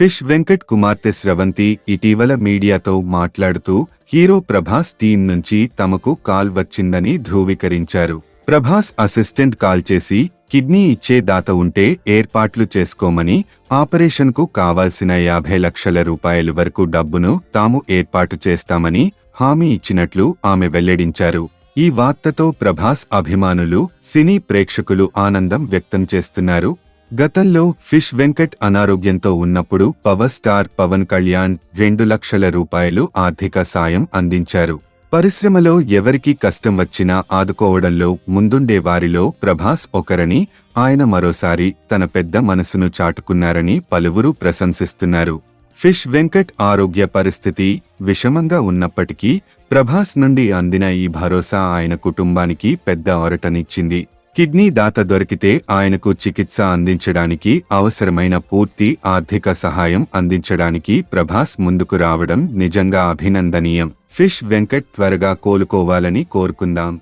Fish Venkat కుమార్తె స్రవంతి ఇటీవల మీడియాతో మాట్లాడుతూ హీరో ప్రభాస్ టీం నుంచి తమకు కాల్ వచ్చిందని ధృవీకరించారు. ప్రభాస్ అసిస్టెంట్ కాల్ చేసి కిడ్నీ ఇచ్చే దాత ఉంటే ఏర్పాట్లు చేసుకోమని, ఆపరేషన్కు కావాల్సిన 50 లక్షల రూపాయల వరకు డబ్బును తాము ఏర్పాటు చేస్తామని హామీ ఇచ్చినట్లు ఆమె వెల్లడించారు. ఈ వార్తతో ప్రభాస్ అభిమానులు, సినీ ప్రేక్షకులు ఆనందం వ్యక్తం చేస్తున్నారు. గతంలో ఫిష్ వెంకట్ అనారోగ్యంతో ఉన్నప్పుడు పవర్ స్టార్ పవన్ కళ్యాణ్ 2 లక్షల రూపాయలు ఆర్థిక సాయం అందించారు. పరిశ్రమలో ఎవరికి కష్టం వచ్చినా ఆదుకోవడంలో ముందుండే వారిలో ప్రభాస్ ఒకరని, ఆయన మరోసారి తన పెద్ద మనసును చాటుకున్నారని పలువురు ప్రశంసిస్తున్నారు. ఫిష్ వెంకట్ ఆరోగ్య పరిస్థితి విషమంగా ఉన్నప్పటికీ ప్రభాస్ నుండి అందిన ఈ భరోసా ఆయన కుటుంబానికి పెద్ద ఒరటనిచ్చింది. కిడ్నీ దాత దొరికితే ఆయనకు చికిత్స అందించడానికి అవసరమైన పూర్తి ఆర్థిక సహాయం అందించడానికి ప్రభాస్ ముందుకు రావడం నిజంగా అభినందనీయం. ఫిష్ వెంకట్ త్వరగా కోలుకోవాలని కోరుకుందాం.